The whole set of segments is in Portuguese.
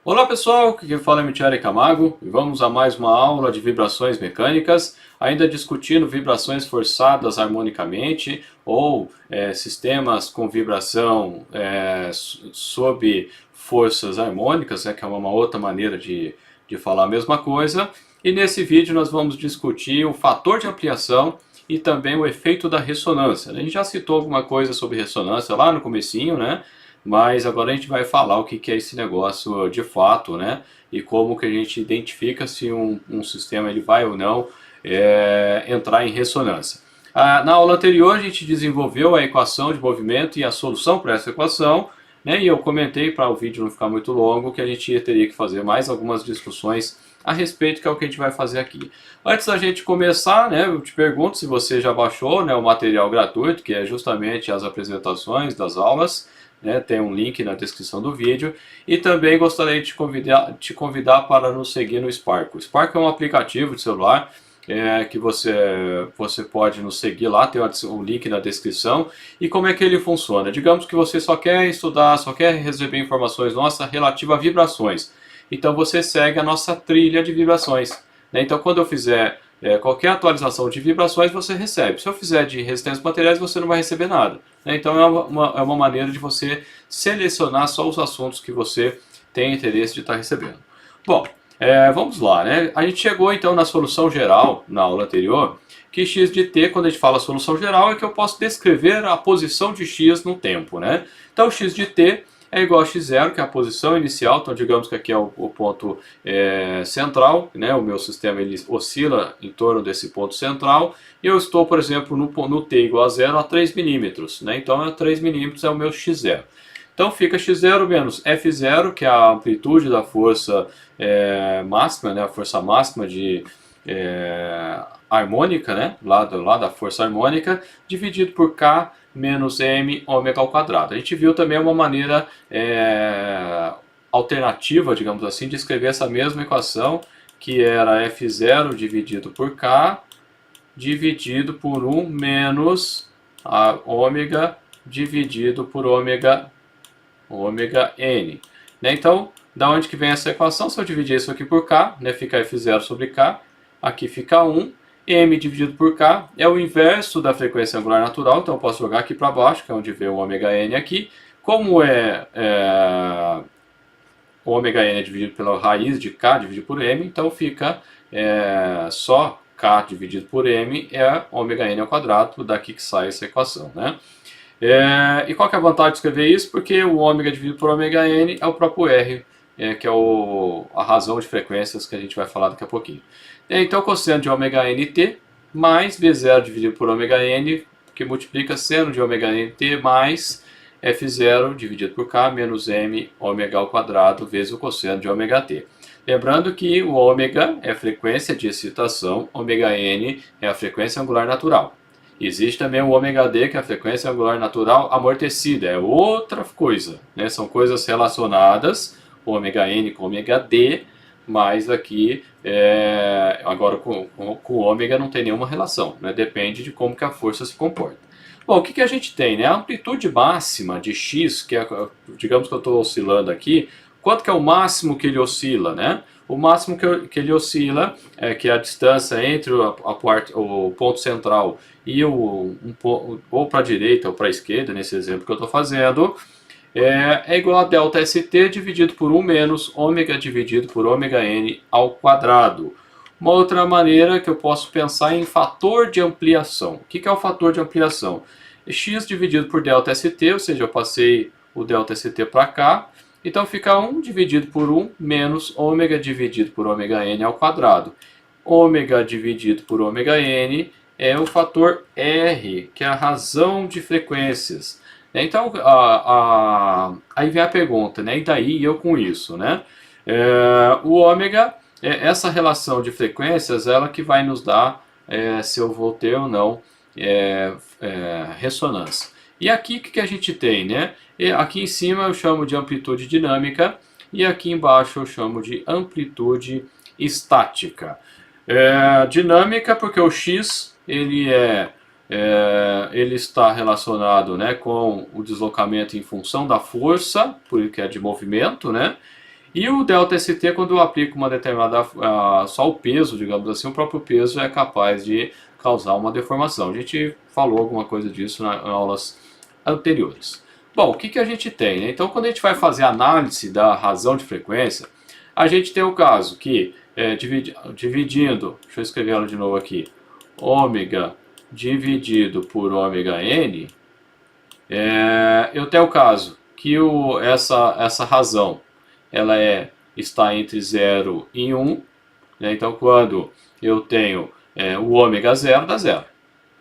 Olá pessoal, aqui quem fala é Michele Camargo e vamos a mais uma aula de vibrações mecânicas, ainda discutindo vibrações forçadas harmonicamente ou sistemas com vibração sob forças harmônicas, que é uma outra maneira de falar a mesma coisa. E nesse vídeo nós vamos discutir o fator de ampliação e também o efeito da ressonância. A gente já citou alguma coisa sobre ressonância lá no comecinho, né? Mas agora a gente vai falar o que é esse negócio de fato, né? E como que a gente identifica se um sistema ele vai ou não entrar em ressonância. Na aula anterior a gente desenvolveu a equação de movimento e a solução para essa equação, né? E eu comentei, para o vídeo não ficar muito longo, que a gente teria que fazer mais algumas discussões a respeito, que é o que a gente vai fazer aqui. Antes da gente começar, né, eu te pergunto se você já baixou, né, o material gratuito, que é justamente as apresentações das aulas, né, tem um link na descrição do vídeo, e também gostaria de te convidar para nos seguir no Spark. O Spark é um aplicativo de celular que você pode nos seguir lá, tem o link na descrição. E como é que ele funciona? Digamos que você só quer estudar, só quer receber informações nossas relativas a vibrações. Então você segue a nossa trilha de vibrações, né? Então quando eu fizer qualquer atualização de vibrações você recebe. Se eu fizer de resistências materiais você não vai receber nada, né? Então é uma maneira de você selecionar só os assuntos que você tem interesse de estar recebendo. Bom, vamos lá, né? A gente chegou então na solução geral, na aula anterior, que x de t, quando a gente fala solução geral, é que eu posso descrever a posição de x no tempo, né? Então x de t é igual a x0, que é a posição inicial, então digamos que aqui é o ponto central, né? O meu sistema ele oscila em torno desse ponto central, e eu estou, por exemplo, no t igual a 0 a 3 milímetros, né? Então 3 milímetros é o meu x0. Então fica x0 menos f0, que é a amplitude da força máxima, né? A força máxima de harmônica, né? Lá da força harmônica, dividido por k menos m ômega ao quadrado. A gente viu também uma maneira alternativa, digamos assim, de escrever essa mesma equação, que era f0 dividido por k, dividido por 1 menos a ômega dividido por ômega n. Né? Então, da onde que vem essa equação? Se eu dividir isso aqui por k, né, fica f0 sobre k, aqui fica 1, m dividido por k é o inverso da frequência angular natural, então eu posso jogar aqui para baixo, que é onde vem o ômega n aqui. Como o ômega n é dividido pela raiz de k dividido por m, então fica só k dividido por m é ômega n ao quadrado, daqui que sai essa equação, né? E qual que é a vantagem de escrever isso? Porque o ômega dividido por ômega n é o próprio R, que é a razão de frequências que a gente vai falar daqui a pouquinho. Então, cosseno de ômega nt mais V0 dividido por ômega n, que multiplica seno de ômega nt mais F0 dividido por K menos M ômega ao quadrado vezes o cosseno de ômega t. Lembrando que o ômega é a frequência de excitação, ômega n é a frequência angular natural. Existe também o ômega d, que é a frequência angular natural amortecida, é outra coisa, né? São coisas relacionadas, ômega n com ômega d, mas aqui, agora com o ômega não tem nenhuma relação, né? Depende de como que a força se comporta. Bom, o que a gente tem, né? A amplitude máxima de x, que é, digamos que eu estou oscilando aqui, quanto que é o máximo que ele oscila, né? O máximo que ele oscila, que é a distância entre o ponto central e ou para a direita ou para a esquerda, nesse exemplo que eu estou fazendo, é igual a delta ST dividido por 1 menos ômega dividido por ômega n ao quadrado. Uma outra maneira que eu posso pensar em fator de ampliação. O que é o fator de ampliação? X dividido por delta ST, ou seja, eu passei o delta ST para cá, então fica 1 dividido por 1 menos ômega dividido por ômega n ao quadrado. Ômega dividido por ômega n é o fator R, que é a razão de frequências. Então, aí vem a pergunta, né? E daí eu com isso, né? O ômega, essa relação de frequências, ela que vai nos dar se eu vou ter ou não ressonância. E aqui o que a gente tem, né? Aqui em cima eu chamo de amplitude dinâmica e aqui embaixo eu chamo de amplitude estática. Dinâmica porque o x ele está relacionado, né, com o deslocamento em função da força, porque é de movimento, né? E o ΔST, quando eu aplico uma determinada, só o peso, digamos assim, o próprio peso é capaz de causar uma deformação. A gente falou alguma coisa disso nas aulas anteriores. Bom, o que, que a gente tem, né? Então, quando a gente vai fazer a análise da razão de frequência, a gente tem o caso que, dividindo, deixa eu escrever ela de novo aqui, ômega dividido por ômega n, eu tenho o caso que essa razão ela está entre 0 e 1, né? Então quando eu tenho o ômega 0, dá 0.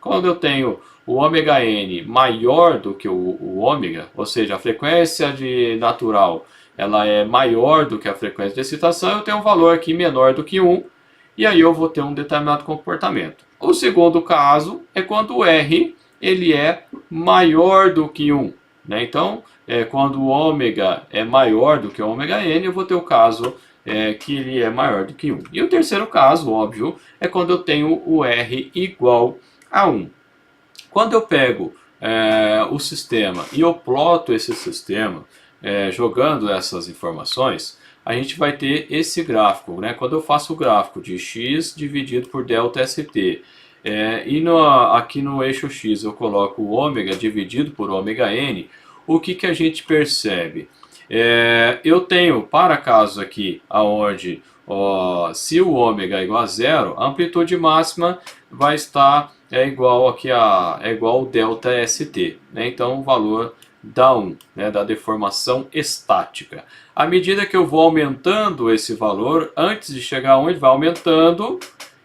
Quando eu tenho o ômega n maior do que o ômega, ou seja, a frequência natural ela é maior do que a frequência de excitação, eu tenho um valor aqui menor do que 1, e aí eu vou ter um determinado comportamento. O segundo caso é quando o R ele é maior do que 1. Né? Então, quando o ômega é maior do que o ômega n, eu vou ter o caso que ele é maior do que 1. E o terceiro caso, óbvio, é quando eu tenho o R igual a 1. Quando eu pego o sistema e eu ploto esse sistema, jogando essas informações, a gente vai ter esse gráfico. Né? Quando eu faço o gráfico de x dividido por ΔST, aqui no eixo x eu coloco o ômega dividido por ômega n, o que, que a gente percebe? Eu tenho, para casos aqui, onde se o ômega é igual a zero, a amplitude máxima vai estar igual ao ΔST. Né? Então o valor dá 1, né, da deformação estática. À medida que eu vou aumentando esse valor, antes de chegar a 1, ele vai aumentando.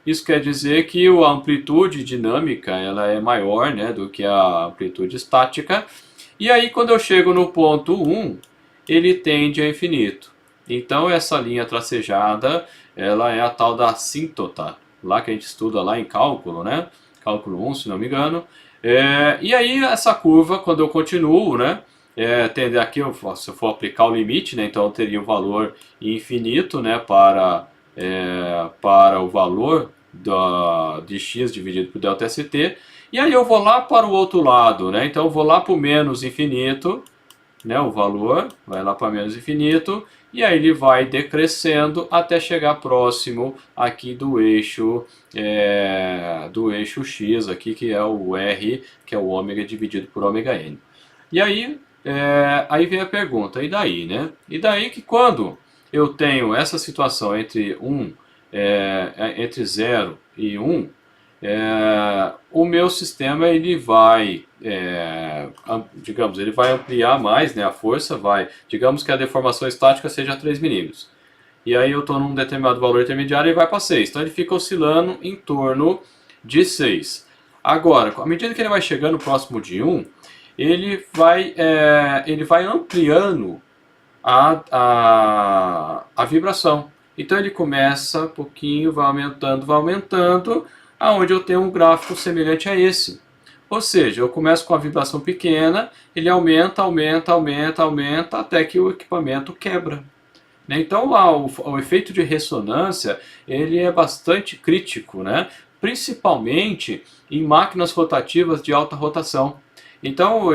Isso quer dizer que a amplitude dinâmica ela é maior, né, do que a amplitude estática. E aí quando eu chego no ponto 1, ele tende a infinito. Então essa linha tracejada ela é a tal da assíntota, lá que a gente estuda lá em cálculo, né? Cálculo 1, se não me engano. E aí essa curva, quando eu continuo, né? Tende aqui, se eu for aplicar o limite, né? Então eu teria o valor infinito, né? Para o valor de x dividido por ΔST. E aí eu vou lá para o outro lado, né? Então eu vou lá para o menos infinito, né? O valor vai lá para menos infinito. E aí ele vai decrescendo até chegar próximo aqui do eixo x, aqui, que é o R, que é o ômega dividido por ômega n. E aí, aí vem a pergunta, e daí, né? E daí que quando eu tenho essa situação entre entre 0 e 1, o meu sistema ele vai, digamos, ele vai ampliar mais, né, a força vai, digamos que a deformação estática seja 3 milímetros. E aí eu estou num determinado valor intermediário e vai para 6. Então ele fica oscilando em torno de 6. Agora, à medida que ele vai chegando próximo de 1, ele vai ampliando a vibração. Então ele começa um pouquinho, vai aumentando, aonde eu tenho um gráfico semelhante a esse. Ou seja, eu começo com a vibração pequena, ele aumenta, até que o equipamento quebra. Então o efeito de ressonância ele é bastante crítico, né? Principalmente em máquinas rotativas de alta rotação. Então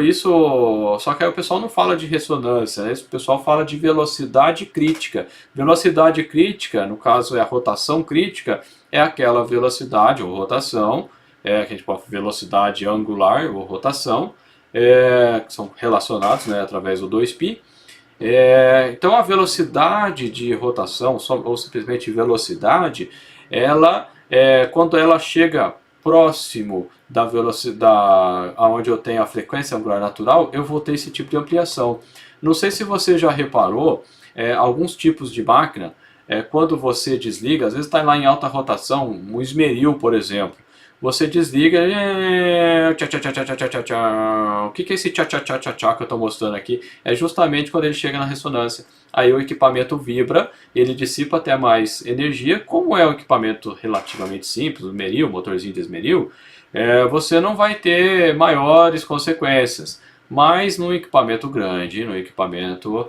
só que aí o pessoal não fala de ressonância, né? O pessoal fala de velocidade crítica. Velocidade crítica, no caso é a rotação crítica, é aquela velocidade ou rotação, que a gente pode velocidade angular ou rotação, que são relacionados, né, através do 2π. Então a velocidade de rotação, ou simplesmente velocidade, quando ela chega próximo da velocidade aonde eu tenho a frequência angular natural, eu vou ter esse tipo de ampliação. Não sei se você já reparou, alguns tipos de máquina, quando você desliga, às vezes está lá em alta rotação, um esmeril, por exemplo. Você desliga, o que é esse tchá-tchá-tchá-tchá que eu estou mostrando aqui? É justamente quando ele chega na ressonância. Aí o equipamento vibra, ele dissipa até mais energia. Como é um equipamento relativamente simples, o esmeril, motorzinho de esmeril, você não vai ter maiores consequências. Mas no equipamento grande, no equipamento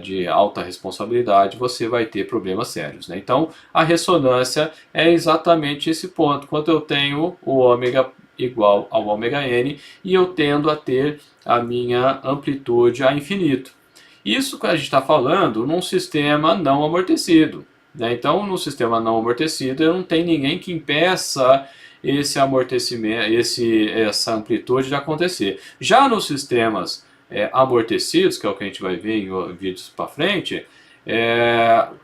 de alta responsabilidade, você vai ter problemas sérios. Né? Então, a ressonância é exatamente esse ponto. Quando eu tenho o ômega igual ao ômega n e eu tendo a ter a minha amplitude a infinito. Isso que a gente está falando num sistema não amortecido, né? Então, no sistema não amortecido, não tem ninguém que impeça esse amortecimento, essa amplitude de acontecer. Já nos sistemas amortecidos, que é o que a gente vai ver em vídeos para frente,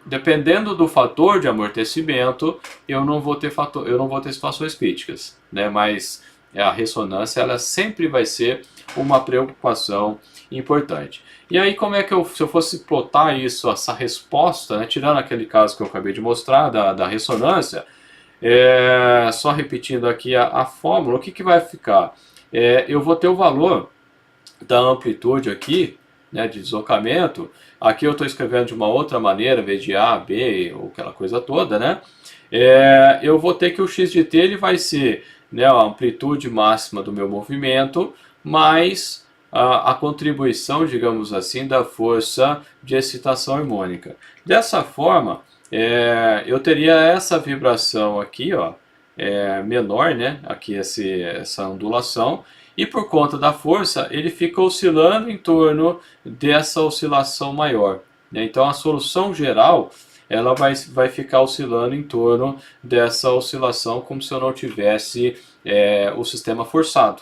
dependendo do fator de amortecimento, eu não vou ter situações críticas, né? Mas a ressonância ela sempre vai ser uma preocupação importante. E aí como é que se eu fosse plotar isso, essa resposta, né, tirando aquele caso que eu acabei de mostrar da ressonância, só repetindo aqui a fórmula, o que vai ficar? Eu vou ter o valor da amplitude aqui, né, de deslocamento. Aqui eu estou escrevendo de uma outra maneira, em vez de A, B, ou aquela coisa toda, né? Eu vou ter que o x de t ele vai ser, né, a amplitude máxima do meu movimento, mais a contribuição, digamos assim, da força de excitação harmônica. Dessa forma, eu teria essa vibração aqui, ó, menor, né? Aqui essa ondulação, e por conta da força ele fica oscilando em torno dessa oscilação maior, né? Então a solução geral ela vai ficar oscilando em torno dessa oscilação como se eu não tivesse o sistema forçado.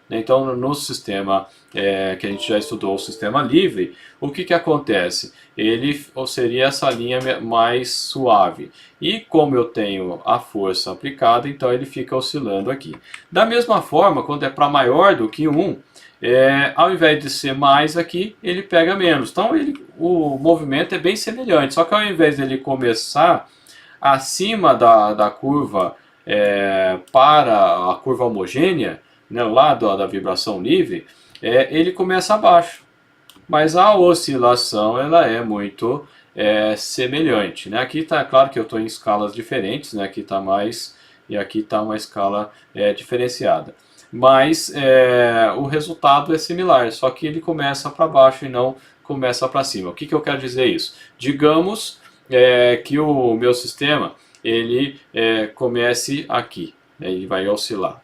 Então, no sistema que a gente já estudou, o sistema livre, o que acontece? Ele seria essa linha mais suave. E como eu tenho a força aplicada, então ele fica oscilando aqui. Da mesma forma, quando é para maior do que 1, ao invés de ser mais aqui, ele pega menos. Então, o movimento é bem semelhante, só que ao invés dele começar acima da curva para a curva homogênea, né, lá da vibração livre, ele começa abaixo. Mas a oscilação ela é muito semelhante, né? Aqui está claro que eu estou em escalas diferentes, né? Aqui está mais e aqui está uma escala diferenciada. Mas o resultado é similar, só que ele começa para baixo e não começa para cima. O que eu quero dizer isso? Digamos que o meu sistema ele comece aqui, né? Ele vai oscilar.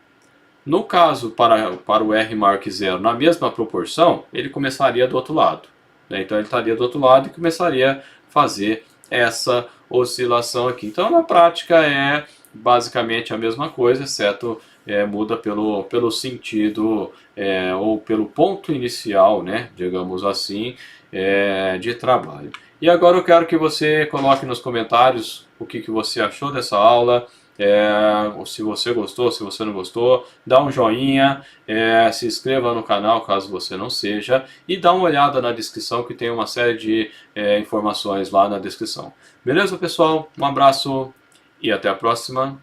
No caso, para o R maior que zero, na mesma proporção, ele começaria do outro lado, né? Então ele estaria do outro lado e começaria a fazer essa oscilação aqui. Então na prática é basicamente a mesma coisa, exceto muda pelo sentido ou pelo ponto inicial, né, digamos assim, de trabalho. E agora eu quero que você coloque nos comentários o que você achou dessa aula. Se você gostou, se você não gostou, dá um joinha, se inscreva no canal caso você não seja, e dá uma olhada na descrição que tem uma série de informações lá na descrição. Beleza, pessoal? Um abraço e até a próxima.